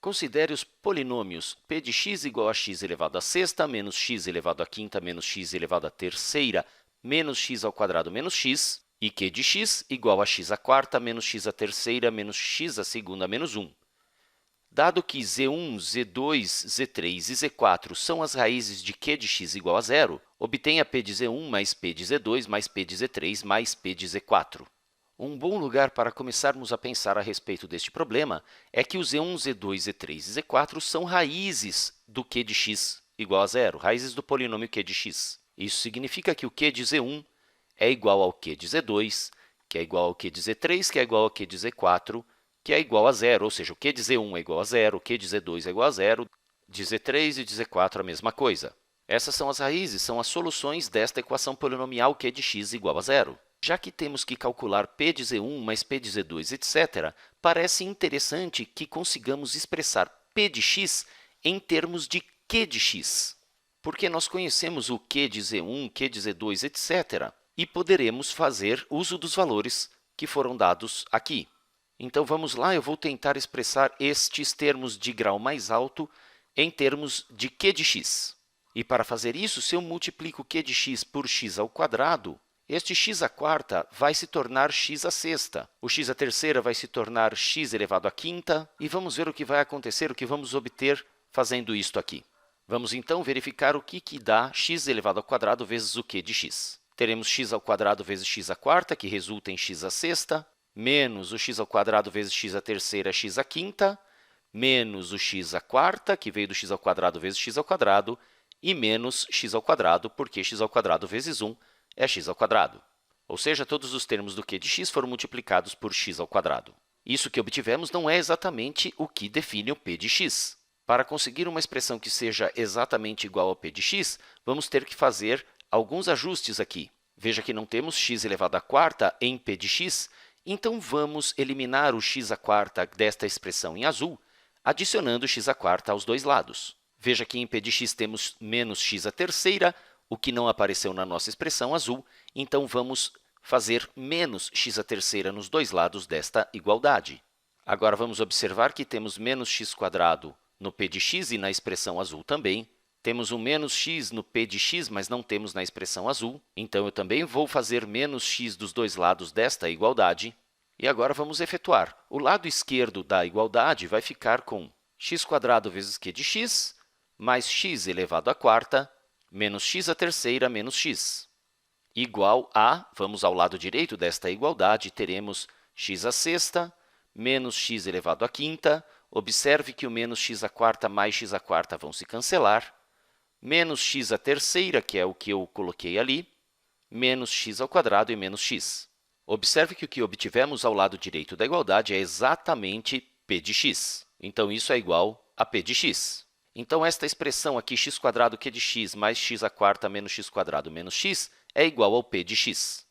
Considere os polinômios p de x igual a x elevado à sexta, menos x elevado à quinta, menos x elevado à terceira, menos x ao quadrado menos x, e q de x igual a x à quarta, menos x à terceira, menos x à segunda, menos 1. Dado que z1, z2, z3 e z4 são as raízes de q de x igual a zero, obtenha p de z1 mais p de z2 mais p de z3 mais p de z4. Um bom lugar para começarmos a pensar a respeito deste problema é que o z1, z2, z3 e z4 são raízes do q de x igual a zero, raízes do polinômio q de x. Isso significa que o q de z1 é igual ao q de z2, que é igual ao q de z3, que é igual ao q de z4, que é igual a zero, ou seja, o q de z1 é igual a zero, o q de z2 é igual a zero, de z3 e de z4 a mesma coisa. Essas são as raízes, são as soluções desta equação polinomial q de x igual a zero. Já que temos que calcular p de z1 mais p de z2, etc., parece interessante que consigamos expressar p de x em termos de q de x, porque nós conhecemos o q de z1, q de z2, etc., e poderemos fazer uso dos valores que foram dados aqui. Então, vamos lá, eu vou tentar expressar estes termos de grau mais alto em termos de q de x. E para fazer isso, se eu multiplico q de x por x ao quadrado, este x à quarta vai se tornar x à sexta. O x à terceira vai se tornar x elevado à quinta. E vamos ver o que vai acontecer, o que vamos obter fazendo isto aqui. Vamos, então, verificar o que dá x elevado ao quadrado vezes o q de x. Teremos x ao quadrado vezes x à quarta, que resulta em x à sexta, menos o x ao quadrado vezes x à terceira, x à quinta, menos o x à quarta, que veio do x ao quadrado vezes x ao quadrado, e menos x ao quadrado, porque x ao quadrado vezes 1 é x ao quadrado. Ou seja, todos os termos do q de x foram multiplicados por x ao quadrado. Isso que obtivemos não é exatamente o que define o p de x. Para conseguir uma expressão que seja exatamente igual ao p de x, vamos ter que fazer alguns ajustes aqui. Veja que não temos x elevado à quarta em p de x, então vamos eliminar o x à quarta desta expressão em azul, adicionando x à quarta aos dois lados. Veja que em p de x temos menos x à terceira, o que não apareceu na nossa expressão azul, então vamos fazer menos x à terceira nos dois lados desta igualdade. Agora, vamos observar que temos menos x quadrado no p de x e na expressão azul também. Temos um menos x no p de x, mas não temos na expressão azul. Então, eu também vou fazer menos x dos dois lados desta igualdade. E agora, vamos efetuar. O lado esquerdo da igualdade vai ficar com x² vezes q de x, mais x elevado à quarta, menos x à terceira menos x, igual a, vamos ao lado direito desta igualdade, teremos x à sexta menos x elevado à quinta. Observe que o menos x à quarta mais x à quarta vão se cancelar, menos x à terceira, que é o que eu coloquei ali, menos x ao quadrado e menos x. Observe que o que obtivemos ao lado direito da igualdade é exatamente p de x. Então, isso é igual a p de x. Então, esta expressão aqui, x² q de x mais x à quarta menos x² menos x, é igual ao p de x.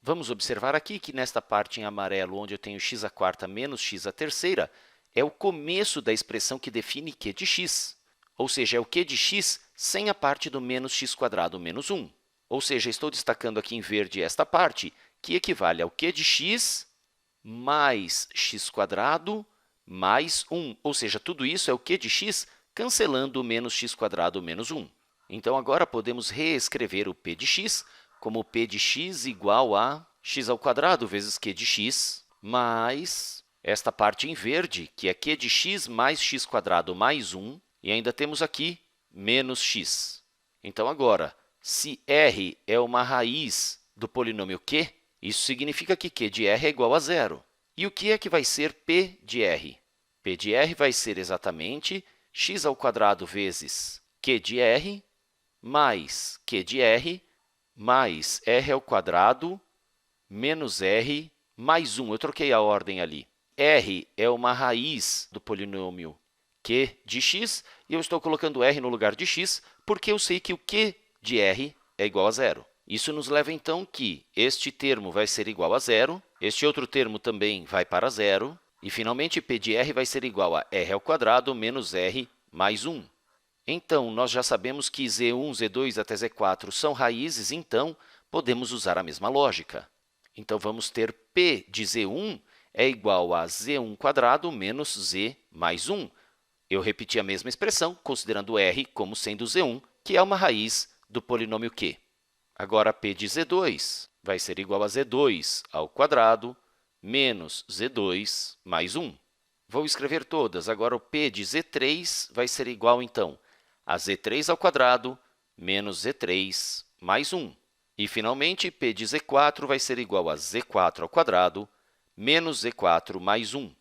Vamos observar aqui que nesta parte em amarelo, onde eu tenho x à quarta menos x à terceira, é o começo da expressão que define q de x. Ou seja, é o q de x sem a parte do menos x² menos 1. Ou seja, estou destacando aqui em verde esta parte, que equivale ao q de x mais x² mais 1. Ou seja, tudo isso é o q de x cancelando o menos x² menos 1. Então, agora podemos reescrever o p de x como p de x igual a x² vezes q de x mais esta parte em verde, que é q de x mais x² mais 1, e ainda temos aqui menos x. Então, agora, se r é uma raiz do polinômio q, isso significa que q de r é igual a zero. E o que é que vai ser p de r? P de r vai ser exatamente x² vezes q de r mais q de r mais r² menos r mais 1. Eu troquei a ordem ali. R é uma raiz do polinômio q de x, e eu estou colocando r no lugar de x, porque eu sei que o q de r é igual a zero. Isso nos leva, então, que este termo vai ser igual a zero, este outro termo também vai para zero, e, finalmente, p de r vai ser igual a r² menos r mais 1. Então, nós já sabemos que z1, z2 até z4 são raízes, então, podemos usar a mesma lógica. Então, vamos ter p de z1 é igual a z1² menos z mais 1. Eu repeti a mesma expressão, considerando r como sendo z1, que é uma raiz do polinômio q. Agora, p de z2 vai ser igual a z2 ao quadrado menos z2 mais 1. Vou escrever todas. Agora, o p de z3 vai ser igual, então, a z3 ao quadrado menos z3 mais 1. E, finalmente, p de z4 vai ser igual a z4 ao quadrado menos z4 mais 1.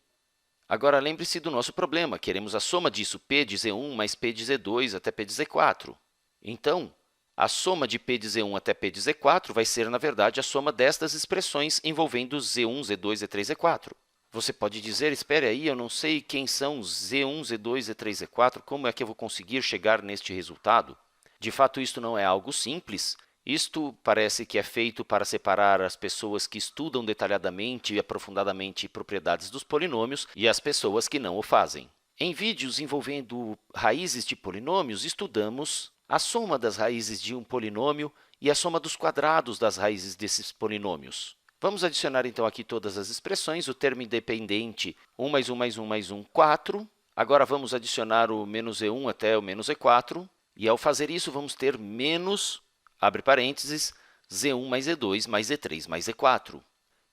Agora, lembre-se do nosso problema. Queremos a soma disso, p de z1 mais p de z2 até p de z4. Então, a soma de p de z1 até p de z4 vai ser, na verdade, a soma destas expressões envolvendo z1, z2, z3, z4. Você pode dizer, espere aí, eu não sei quem são z1, z2, z3, z4, como é que eu vou conseguir chegar neste resultado? De fato, isto não é algo simples. Isto parece que é feito para separar as pessoas que estudam detalhadamente e aprofundadamente propriedades dos polinômios e as pessoas que não o fazem. Em vídeos envolvendo raízes de polinômios, estudamos a soma das raízes de um polinômio e a soma dos quadrados das raízes desses polinômios. Vamos adicionar, então, aqui todas as expressões. O termo independente, 1 mais 1 mais 1 mais 1, 4. Agora, vamos adicionar o menos e1 até o menos e4. E, ao fazer isso, vamos ter menos, abre parênteses, z1 mais z2 mais z3 mais z4.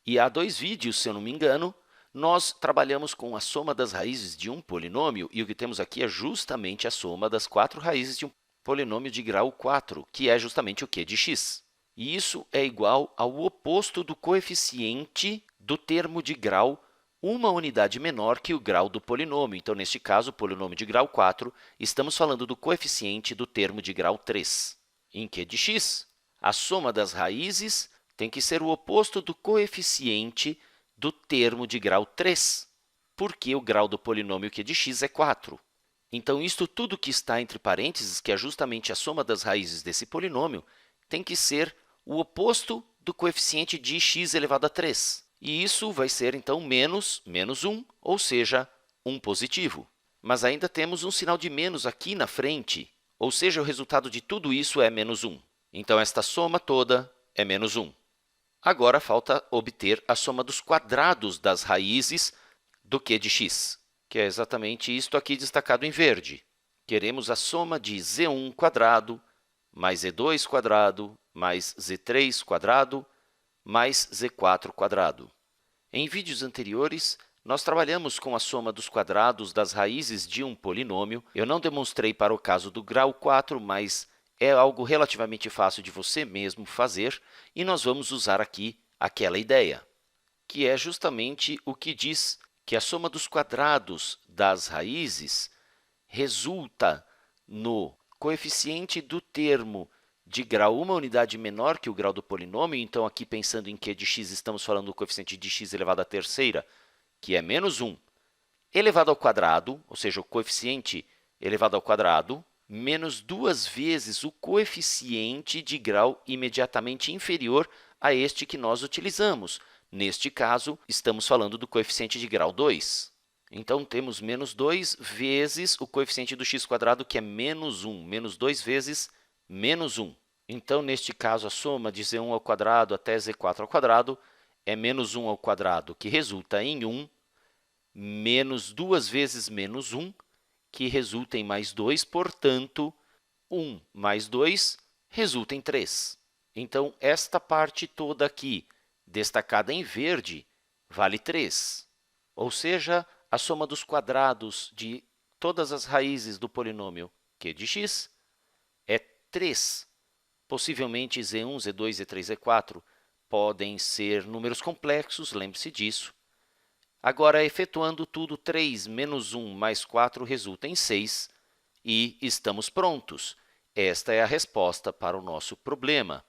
E há 2 vídeos, se eu não me engano, nós trabalhamos com a soma das raízes de um polinômio, e o que temos aqui é justamente a soma das 4 raízes de um polinômio de grau 4, que é justamente o q de x. E isso é igual ao oposto do coeficiente do termo de grau, uma unidade menor que o grau do polinômio. Então, neste caso, o polinômio de grau 4, estamos falando do coeficiente do termo de grau 3. Em q de x, a soma das raízes tem que ser o oposto do coeficiente do termo de grau 3, porque o grau do polinômio q de x é 4. Então, isto tudo que está entre parênteses, que é justamente a soma das raízes desse polinômio, tem que ser o oposto do coeficiente de x elevado a 3. E isso vai ser, então, menos 1, ou seja, 1 positivo. Mas ainda temos um sinal de menos aqui na frente, ou seja, o resultado de tudo isso é menos 1. Então, esta soma toda é menos 1. Agora, falta obter a soma dos quadrados das raízes do q de x, que é exatamente isto aqui destacado em verde. Queremos a soma de z1 quadrado mais z2 quadrado mais z3 quadrado mais z4 quadrado. Em vídeos anteriores, nós trabalhamos com a soma dos quadrados das raízes de um polinômio. Eu não demonstrei para o caso do grau 4, mas é algo relativamente fácil de você mesmo fazer, e nós vamos usar aqui aquela ideia, que é justamente o que diz que a soma dos quadrados das raízes resulta no coeficiente do termo de grau uma unidade menor que o grau do polinômio. Então, aqui pensando em q de x, estamos falando do coeficiente de x elevado à terceira, que é menos 1, elevado ao quadrado, ou seja, o coeficiente elevado ao quadrado, menos 2 vezes o coeficiente de grau imediatamente inferior a este que nós utilizamos. Neste caso, estamos falando do coeficiente de grau 2. Então, temos menos 2 vezes o coeficiente do x², que é menos 1. Menos 2 vezes menos 1. Então, neste caso, a soma de z1 ao quadrado até z4 ao quadrado é menos 1 ao quadrado, que resulta em 1, menos 2 vezes menos 1, que resulta em mais 2, portanto, 1 mais 2 resulta em 3. Então, esta parte toda aqui, destacada em verde, vale 3. Ou seja, a soma dos quadrados de todas as raízes do polinômio q de x é 3. Possivelmente, z1, z2, z3, z4 podem ser números complexos, lembre-se disso. Agora, efetuando tudo, 3 menos 1 mais 4 resulta em 6 e estamos prontos. Esta é a resposta para o nosso problema.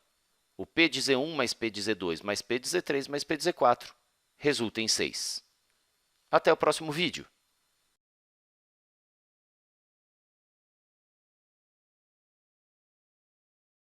O p de z1 mais p de z2 mais p de z3 mais p de z4 resulta em 6. Até o próximo vídeo.